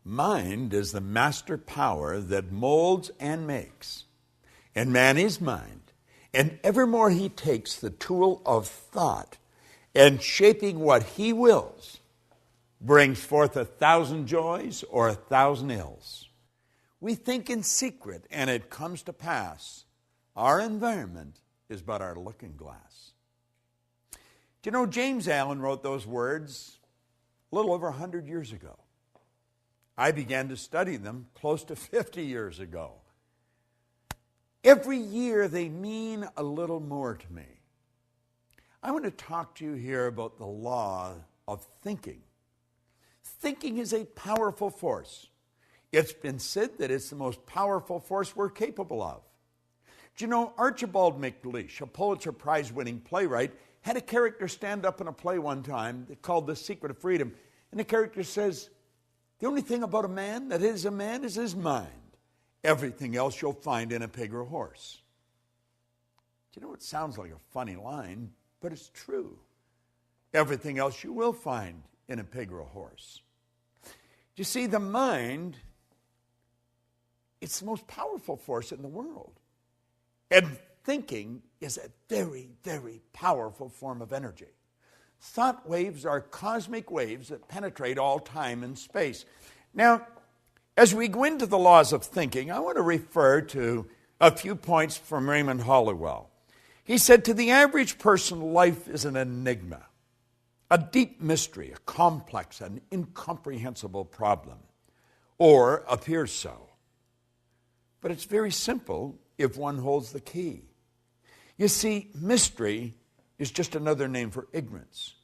Mind is the master power that molds and makes. And man is mind. And evermore he takes the tool of thought and shaping what he wills brings forth 1,000 joys or 1,000 ills. We think in secret and it comes to pass. Our environment is but our looking glass. Do you know James Allen wrote those words a little over 100 years ago? I began to study them close to 50 years ago. Every year they mean a little more to me. I want to talk to you here about the law of thinking. Thinking is a powerful force. It's been said that it's the most powerful force we're capable of. Do you know Archibald MacLeish, a Pulitzer Prize-winning playwright, had a character stand up in a play one time called The Secret of Freedom. And the character says, the only thing about a man that is a man is his mind. Everything else you'll find in a pig or a horse. Do you know, it sounds like a funny line, but it's true. Everything else you will find in a pig or a horse. You see, the mind, it's the most powerful force in the world. And thinking is a very, very powerful form of energy. Thought waves are cosmic waves that penetrate all time and space. Now, as we go into the laws of thinking, I want to refer to a few points from Raymond Halliwell. He said, to the average person, life is an enigma, a deep mystery, a complex and incomprehensible problem, or appears so. But it's very simple if one holds the key. You see, mystery is just another name for ignorance.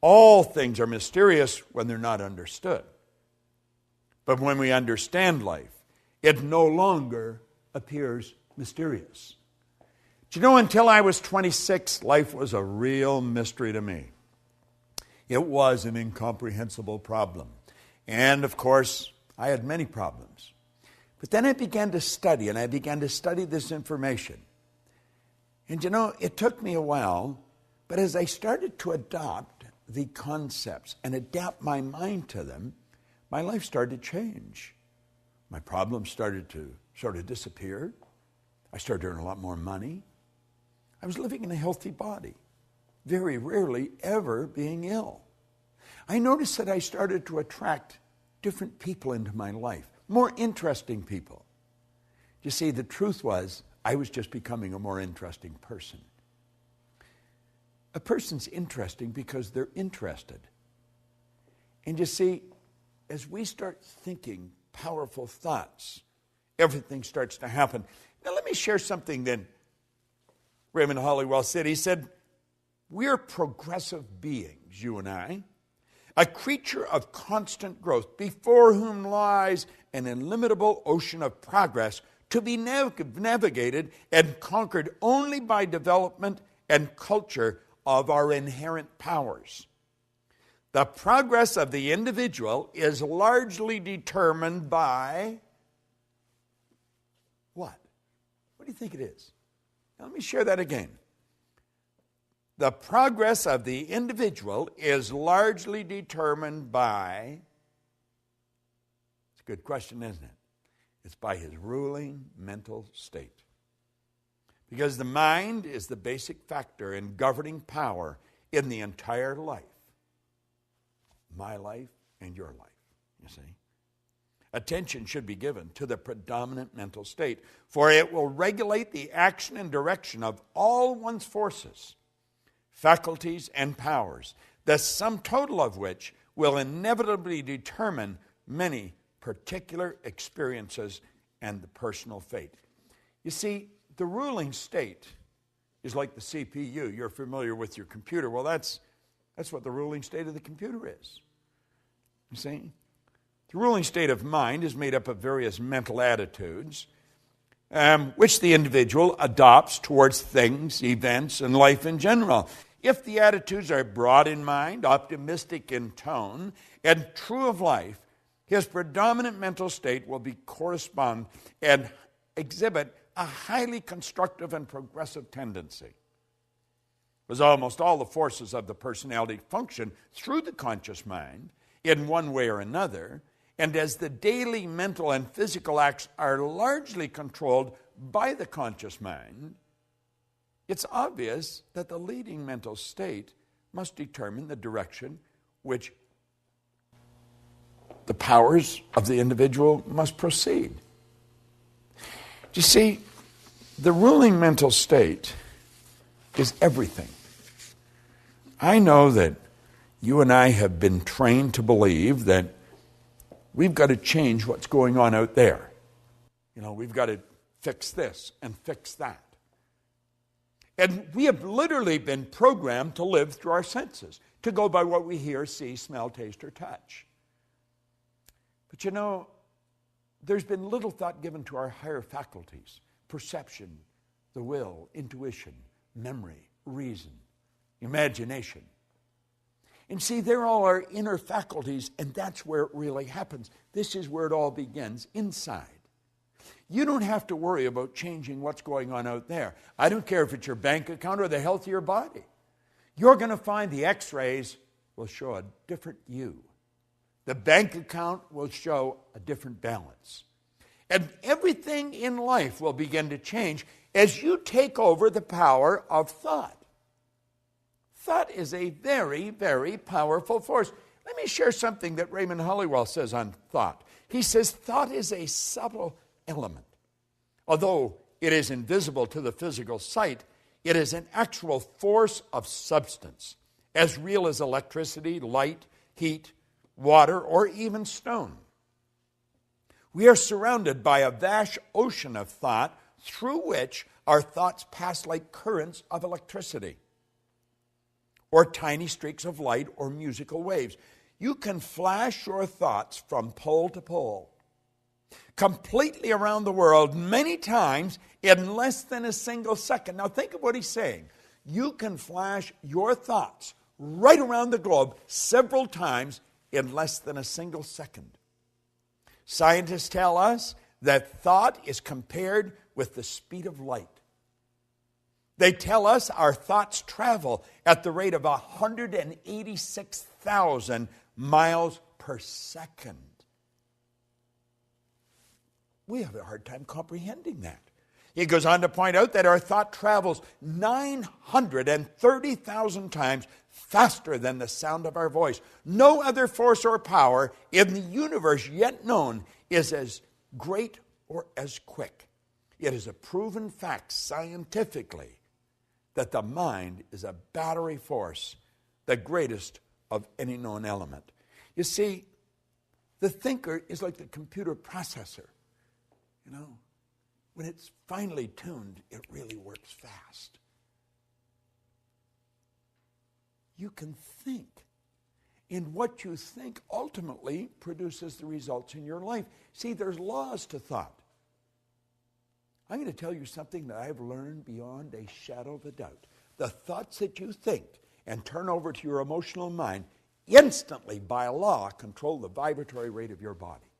All things are mysterious when they're not understood. But when we understand life, it no longer appears mysterious. Do you know, until I was 26, life was a real mystery to me. It was an incomprehensible problem. And, of course, I had many problems. But then I began to study, and I began to study this information. And, you know, it took me a while, but as I started to adopt the concepts and adapt my mind to them, my life started to change. My problems started to sort of disappear. I started to earn a lot more money. I was living in a healthy body, very rarely ever being ill. I noticed that I started to attract different people into my life, more interesting people. You see, the truth was, I was just becoming a more interesting person. A person's interesting because they're interested. And you see, as we start thinking powerful thoughts, everything starts to happen. Now let me share something that Raymond Halliwell said. He said, we're progressive beings, you and I, a creature of constant growth, before whom lies an illimitable ocean of progress to be navigated and conquered only by development and culture of our inherent powers. The progress of the individual is largely determined by what? What do you think it is? Now, let me share that again. The progress of the individual is largely determined by, it's a good question, isn't it? It's by his ruling mental state. Because the mind is the basic factor in governing power in the entire life. My life and your life, you see. Attention should be given to the predominant mental state, for it will regulate the action and direction of all one's forces, faculties, and powers, the sum total of which will inevitably determine many particular experiences and the personal fate. You see, the ruling state is like the CPU. You're familiar with your computer. Well, that's what the ruling state of the computer is. You see? The ruling state of mind is made up of various mental attitudes, which the individual adopts towards things, events, and life in general. If the attitudes are broad in mind, optimistic in tone, and true of life, his predominant mental state will correspond and exhibit a highly constructive and progressive tendency. Because almost all the forces of the personality function through the conscious mind in one way or another, And as the daily mental and physical acts are largely controlled by the conscious mind, it's obvious that the leading mental state must determine the direction which the powers of the individual must proceed. You see, the ruling mental state is everything. I know that you and I have been trained to believe that we've got to change what's going on out there. We've got to fix this and fix that. And we have literally been programmed to live through our senses, to go by what we hear, see, smell, taste, or touch. But there's been little thought given to our higher faculties: perception, the will, intuition, memory, reason, imagination. And see, they're all our inner faculties, and that's where it really happens. This is where it all begins, inside. You don't have to worry about changing what's going on out there. I don't care if it's your bank account or the health of your body. You're going to find the x-rays will show a different you. The bank account will show a different balance. And everything in life will begin to change as you take over the power of thought. Thought is a very, very powerful force. Let me share something that Raymond Hollywell says on thought. He says thought is a subtle element. Although it is invisible to the physical sight, it is an actual force of substance, as real as electricity, light, heat, water, or even stone. We are surrounded by a vast ocean of thought through which our thoughts pass like currents of electricity, or tiny streaks of light, or musical waves. You can flash your thoughts from pole to pole, completely around the world, many times in less than a single second. Now think of what he's saying. You can flash your thoughts right around the globe several times in less than a single second. Scientists tell us that thought is compared with the speed of light. They tell us our thoughts travel at the rate of 186,000 miles per second. We have a hard time comprehending that. He goes on to point out that our thought travels 930,000 times faster than the sound of our voice. No other force or power in the universe yet known is as great or as quick. It is a proven fact scientifically that the mind is a battery force, the greatest of any known element. You see, the thinker is like the computer processor. When it's finely tuned, it really works fast. You can think, and what you think ultimately produces the results in your life. See, there's laws to thought. I'm going to tell you something that I've learned beyond a shadow of a doubt. The thoughts that you think and turn over to your emotional mind instantly, by law, control the vibratory rate of your body.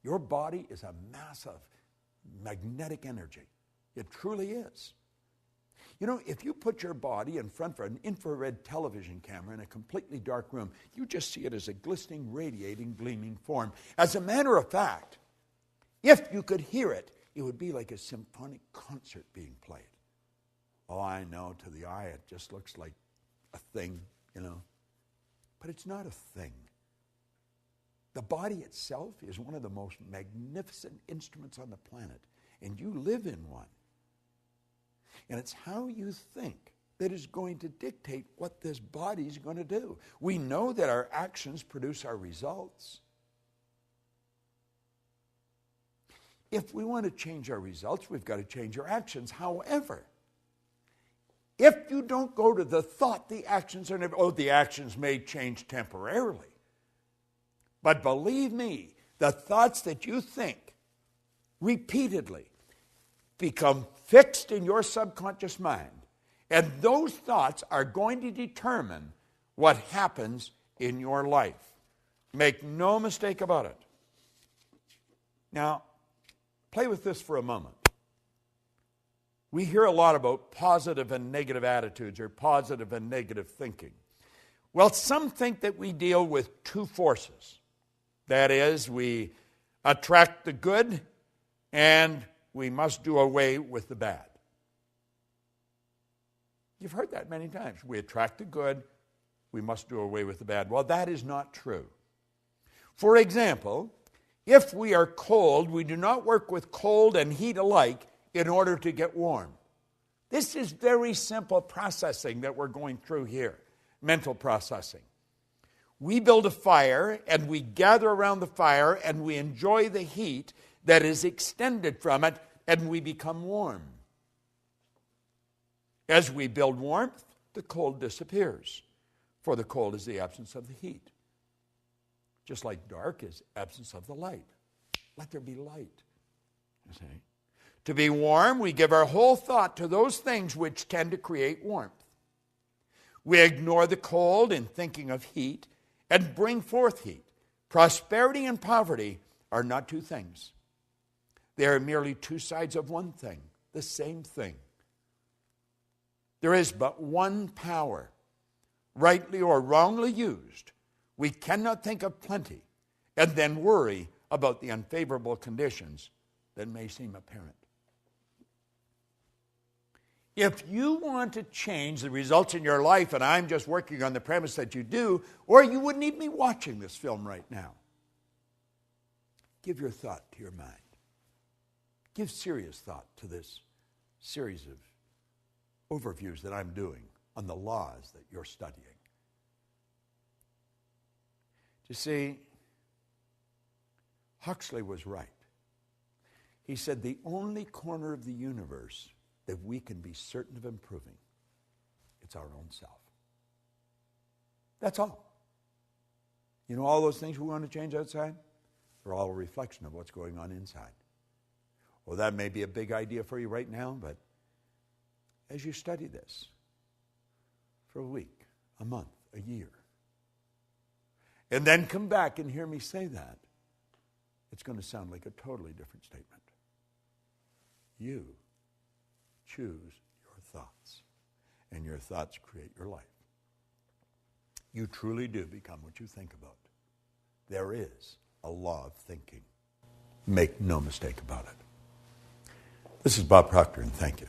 Your body is a mass of magnetic energy. It truly is. If you put your body in front of an infrared television camera in a completely dark room, you just see it as a glistening, radiating, gleaming form. As a matter of fact, if you could hear it, it would be like a symphonic concert being played. Oh, I know, to the eye it just looks like a thing, But it's not a thing. The body itself is one of the most magnificent instruments on the planet, and you live in one. And it's how you think that is going to dictate what this body is going to do. We know that our actions produce our results. If we want to change our results, we've got to change our actions. However, if you don't go to the thought, the actions are never, the actions may change temporarily. But believe me, the thoughts that you think repeatedly become fixed in your subconscious mind. And those thoughts are going to determine what happens in your life. Make no mistake about it. Now, play with this for a moment. We hear a lot about positive and negative attitudes or positive and negative thinking. Well, some think that we deal with two forces. That is, we attract the good and we must do away with the bad. You've heard that many times. We attract the good, we must do away with the bad. Well, that is not true. For example, if we are cold, we do not work with cold and heat alike in order to get warm. This is very simple processing that we're going through here, mental processing. We build a fire and we gather around the fire and we enjoy the heat that is extended from it and we become warm. As we build warmth, the cold disappears, for the cold is the absence of the heat. Just like dark is absence of the light. Let there be light. You see? To be warm, we give our whole thought to those things which tend to create warmth. We ignore the cold in thinking of heat and bring forth heat. Prosperity and poverty are not two things. They are merely two sides of one thing, the same thing. There is but one power. Rightly or wrongly used, we cannot think of plenty and then worry about the unfavorable conditions that may seem apparent. If you want to change the results in your life, and I'm just working on the premise that you do, or you wouldn't even be watching this film right now, give your thought to your mind. Give serious thought to this series of overviews that I'm doing on the laws that you're studying. You see, Huxley was right. He said the only corner of the universe that we can be certain of improving, it's our own self. That's all. You know, all those things we want to change outside, they're all a reflection of what's going on inside. Well, that may be a big idea for you right now, but as you study this for a week, a month, a year, and then come back and hear me say that, it's going to sound like a totally different statement. You choose your thoughts, and your thoughts create your life. You truly do become what you think about. There is a law of thinking. Make no mistake about it. This is Bob Proctor, and thank you.